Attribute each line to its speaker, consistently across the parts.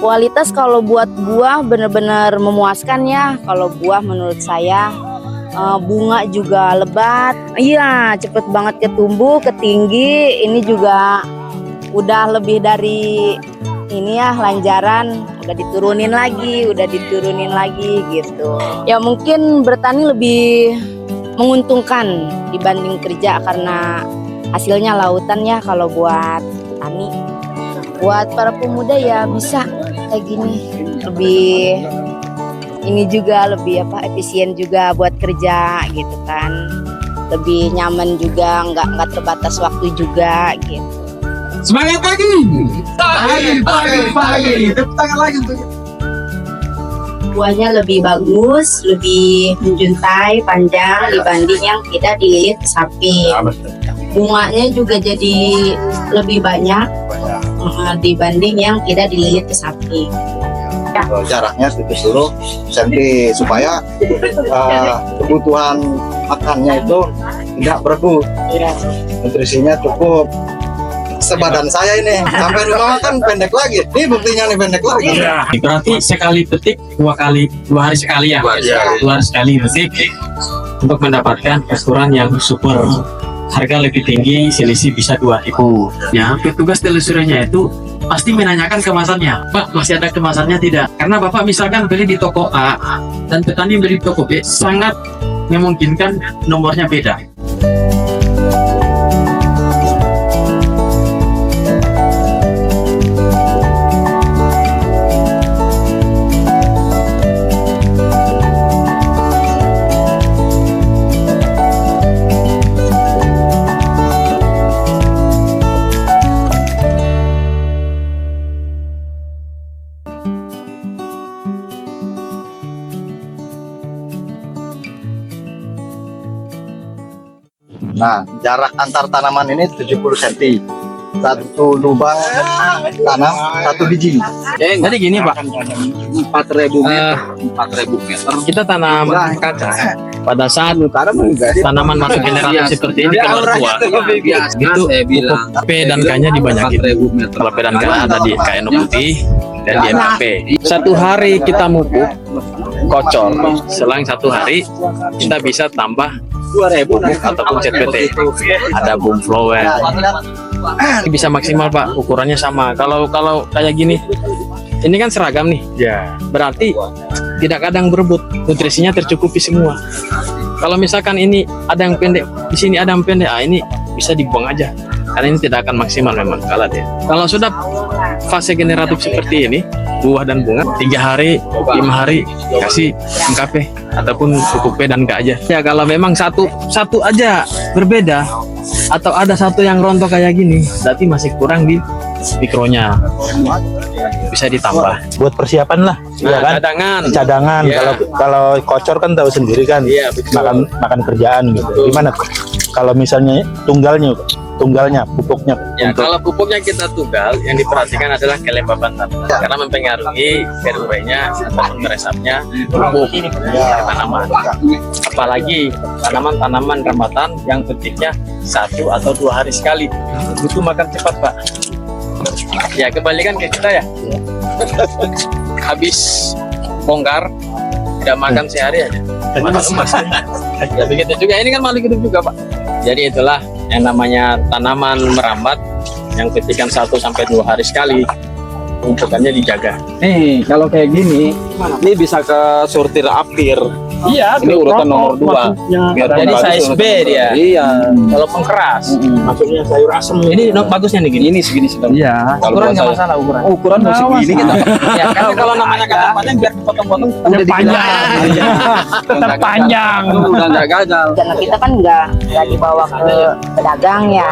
Speaker 1: Kualitas kalau buat buah benar-benar memuaskan ya. Kalau buah menurut saya bunga juga lebat. Iya, cepet banget ketumbuh, ketinggi. Ini juga udah lebih dari ini ya, lanjaran. Udah diturunin lagi gitu. Ya mungkin bertani lebih menguntungkan dibanding kerja karena hasilnya lautan ya kalau buat petani. Buat para pemuda ya bisa kayak gini, lebih ini juga lebih efisien juga buat kerja gitu kan, lebih nyaman juga, nggak terbatas waktu juga gitu.
Speaker 2: Semangat pagi. Tepuk tangan lagi untuk
Speaker 1: Buahnya lebih bagus, lebih menjuntai, panjang dibanding yang tidak dililit ke samping. Bunganya juga jadi lebih banyak dibanding yang tidak dililit ke samping.
Speaker 3: Jaraknya 70 cm supaya kebutuhan makannya itu tidak berebut. Nutrisinya cukup. Sebadan saya ini sampai rumah kan pendek lagi. Ini buktinya nih pendek lagi.
Speaker 2: Berarti sekali petik dua hari sekali ya. 2 hari sekali petik untuk mendapatkan keseluruhan yang super. Harga lebih tinggi, selisih bisa 2.000. Ya, petugas telusurinya itu pasti menanyakan kemasannya. Pak, masih ada kemasannya tidak? Karena Bapak misalkan beli di toko A dan petani beli di toko B, sangat memungkinkan nomornya beda.
Speaker 3: Nah, jarak antar tanaman ini 70 cm. Satu lubang tanam, satu biji.
Speaker 2: Jadi gini Pak,
Speaker 4: 4.000 meter.
Speaker 2: kita tanam kaca. Pada saat tanaman masuk generasi seperti ini keluar tua, itu pupuk P dan K-nya dibanyakin. Kalau P dan K ada di KN putih dan di MAP. 1 hari kita mupuk kocor, selang 1 hari kita bisa tambah 2.000 pupuk ataupun CPT. Ada boom flower. Bisa maksimal Pak, ukurannya sama. Kalau kayak gini, ini kan seragam nih. Ya. Berarti tidak kadang berebut, nutrisinya tercukupi semua. Kalau misalkan ini ada yang pendek, di sini ada yang pendek, ini bisa dibuang aja. Karena ini tidak akan maksimal memang kalau dia. Kalau sudah fase generatif seperti ini, buah dan bunga, 3 hari, 5 hari kasih MKP ataupun pupuk P dan K aja. Ya kalau memang satu aja berbeda atau ada satu yang rontok kayak gini, berarti masih kurang di mikronya, bisa ditambah.
Speaker 5: Buat persiapan lah, ya kan? Cadangan.
Speaker 2: Ya.
Speaker 5: Kalau kocor kan tahu sendiri kan,
Speaker 2: Iya, betul.
Speaker 5: makan kerjaan gitu. Gimana tuh? Kalau misalnya tunggalnya pupuknya
Speaker 2: Ya, kalau pupuknya kita tunggal, yang diperhatikan adalah kelembaban tanah, karena mempengaruhi RUP-nya ataupun meresapnya pupuk dari tanaman. Apalagi tanaman-tanaman rambatan yang petiknya 1 atau 2 hari sekali, butuh makan cepat Pak. Ya kembalikan ke kita ya. Habis bongkar tidak makan sehari aja. Ya begitu juga, ini kan makhluk hidup juga Pak. Jadi itulah yang namanya tanaman merambat yang petikan 1 sampai 2 hari sekali, pupukannya dijaga.
Speaker 4: Nih, kalau kayak gini, ini bisa ke sortir apir.
Speaker 2: Iya,
Speaker 4: Ini urutan nomor 2.
Speaker 2: Jadi size B dia.
Speaker 4: Iya.
Speaker 2: Walaupun keras.
Speaker 4: Maksudnya sayur asem.
Speaker 2: Ini bagusnya nih gini.
Speaker 4: Ini segini sedang.
Speaker 5: Iya.
Speaker 2: Ukuran nggak masalah ukuran.
Speaker 4: Ukuran masih segini kita.
Speaker 2: Ya, kalau namanya kata panjang biar dipotong-potong udah
Speaker 4: panjang.
Speaker 2: tetap panjang.
Speaker 4: Udah nggak gagal.
Speaker 1: Karena kita kan nggak dibawa ke pedagang ya,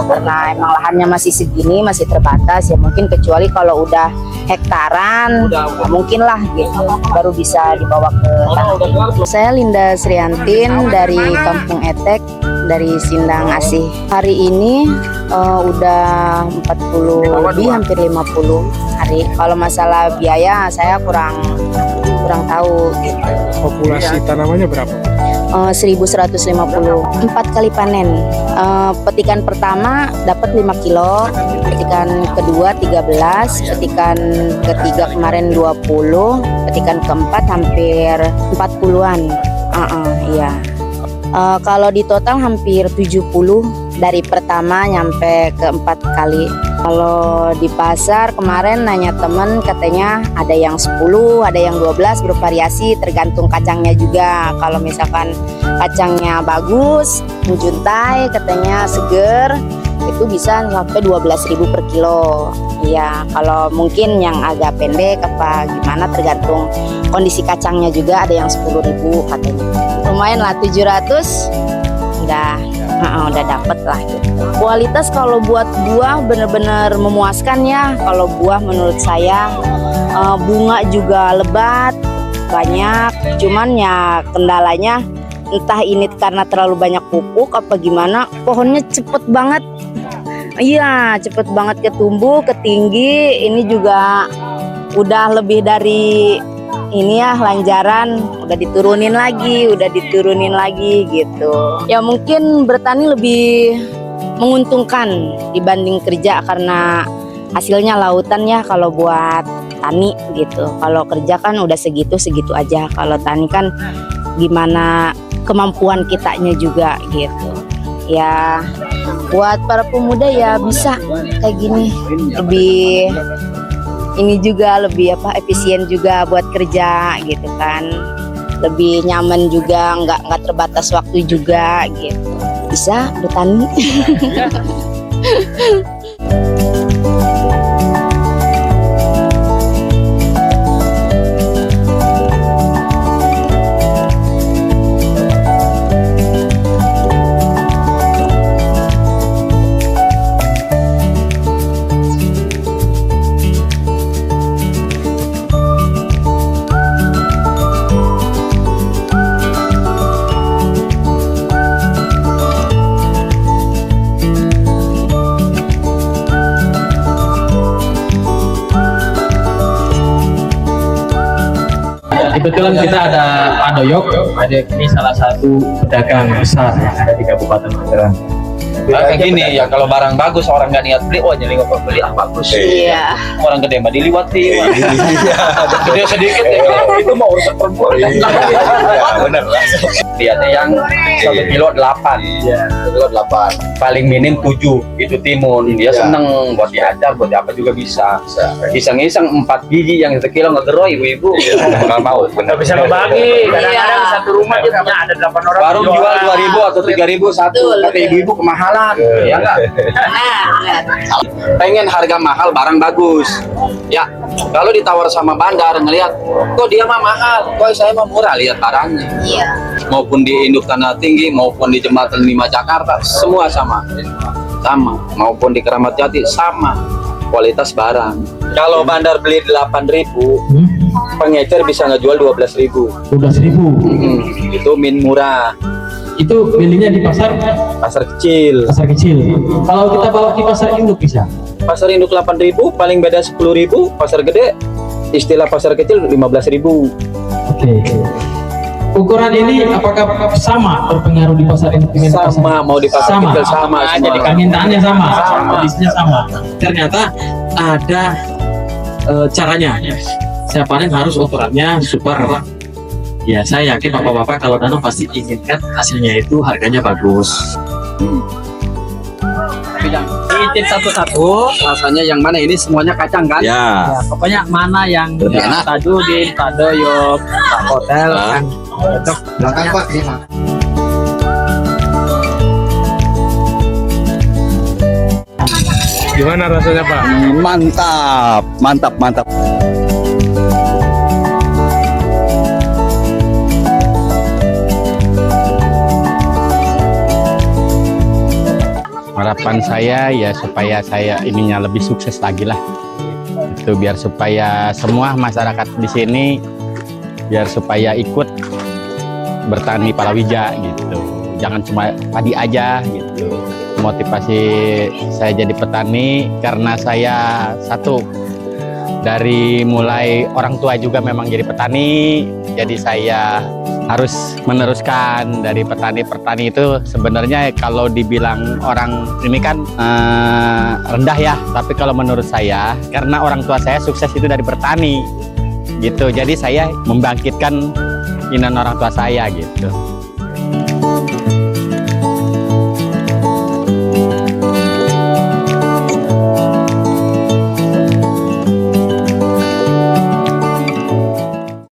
Speaker 1: karena emang lahannya masih segini, masih terbatas ya. Mungkin kecuali kalau udah hektaran, mungkin lah gitu, baru bisa dibawa ke tanah. Saya Linda Sriantin dari Kampung Etek, dari Sindang Asih. Hari ini udah 40 lebih, hampir 50 hari. Kalau masalah biaya saya kurang tahu gitu.
Speaker 6: Populasi tanamannya berapa?
Speaker 1: 1.150, 4 kali panen. Petikan pertama dapat 5 kilo, petikan kedua 13, petikan ketiga kemarin 20, petikan keempat hampir 40-an. Iya. Kalau di total hampir 70 dari pertama nyampe ke 4 kali. Kalau di pasar kemarin nanya temen, katanya ada yang 10, ada yang 12, bervariasi tergantung kacangnya juga. Kalau misalkan kacangnya bagus, menjuntai, katanya seger, itu bisa sampai 12.000 per kilo. Iya, kalau mungkin yang agak pendek apa gimana tergantung kondisi kacangnya juga, ada yang 10.000 katanya. Lumayan lah, 700 udah dapet lah gitu. Kualitas kalau buat buah bener-bener memuaskan ya. Kalau buah menurut saya, bunga juga lebat, banyak. Cuman ya kendalanya entah ini karena terlalu banyak pupuk apa gimana, pohonnya cepet banget. Iya, cepet banget ketumbuh, ketinggi. Ini juga udah lebih dari ini ya, lanjaran udah diturunin lagi gitu. Ya mungkin bertani lebih menguntungkan dibanding kerja karena hasilnya lautan ya kalau buat tani gitu. Kalau kerja kan udah segitu aja. Kalau tani kan gimana kemampuan kitanya juga gitu. Ya buat para pemuda ya bisa kayak gini, lebih ini juga lebih efisien juga buat kerja gitu kan, lebih nyaman juga, nggak terbatas waktu juga gitu, bisa bertani.
Speaker 2: Kebetulan kita ada Pak Doyok, ini salah satu pedagang besar yang ada di Kabupaten Magelang.
Speaker 4: Kayak gini ya, kalau barang bagus orang nggak niat beli, jadi nggak beli bagus.
Speaker 1: Iya.
Speaker 4: Orang gede mah diliwati. Gede sedikit ya, itu mau urusan perempuan. Bener. Lihatnya yang 1 kilo 8. Iya. 1 kilo 8. Paling minim 7 itu timun. Dia seneng buat diajar, buat apa juga bisa. Iseng-iseng 4 biji yang 1 kilo ngegeroy ibu-ibu. Nggak mau.
Speaker 6: Nggak bisa ngebagi. Kadang-kadang satu rumah dia punya ada 8 orang.
Speaker 4: Baru jual 2.000 atau 3.000 satu. Kata ibu-ibu kemahalan. Ya enggak? Pengen harga mahal barang bagus. Ya, kalau ditawar sama bandar ngelihat, kok dia mah mahal, kok saya mah murah, lihat barangnya.
Speaker 1: Iya.
Speaker 4: Maupun di Induk Tanah Tinggi, maupun di Jembatan 5 Jakarta, semua sama. Maupun di Keramat Jati sama. Kualitas barang. Kalau bandar beli 8.000, pengecer bisa ngejual 12.000.
Speaker 2: 12.000.
Speaker 4: Itu min murah.
Speaker 2: Itu belinya di pasar
Speaker 4: kecil.
Speaker 2: Kalau kita bawa di pasar induk bisa.
Speaker 4: Pasar induk 8.000, paling beda 10.000. Pasar gede, istilah pasar kecil 15.000.
Speaker 2: Oke. Ukuran ini apakah sama berpengaruh di pasar induk dengan pasar?
Speaker 4: Sama, mau di pasar kecil sama.
Speaker 2: Jadi permintaannya sama, kondisinya sama. Ternyata ada caranya. Saya panen harus ukurannya super. Ya, saya yakin bapak-bapak kalau nanam pasti inginkan hasilnya itu harganya bagus.
Speaker 6: Diicip satu-satu.
Speaker 4: Rasanya yang mana ini semuanya kacang kan?
Speaker 6: Ya, pokoknya mana yang
Speaker 4: Lebih enak.
Speaker 6: Pak Judin, Pak Doyok, Pak Hotel kan cocok.
Speaker 3: Belakang Pak, ini Pak.
Speaker 6: Gimana rasanya Pak?
Speaker 3: Mantap.
Speaker 5: Harapan saya ya supaya saya ininya lebih sukses lagi lah. Itu biar supaya semua masyarakat di sini biar supaya ikut bertani palawija gitu. Jangan cuma padi aja gitu. Motivasi saya jadi petani karena saya satu Dari mulai orang tua juga memang jadi petani, jadi saya harus meneruskan dari petani itu. Sebenarnya kalau dibilang orang ini kan rendah ya, tapi kalau menurut saya karena orang tua saya sukses itu dari bertani gitu, jadi saya membangkitkan inan orang tua saya gitu.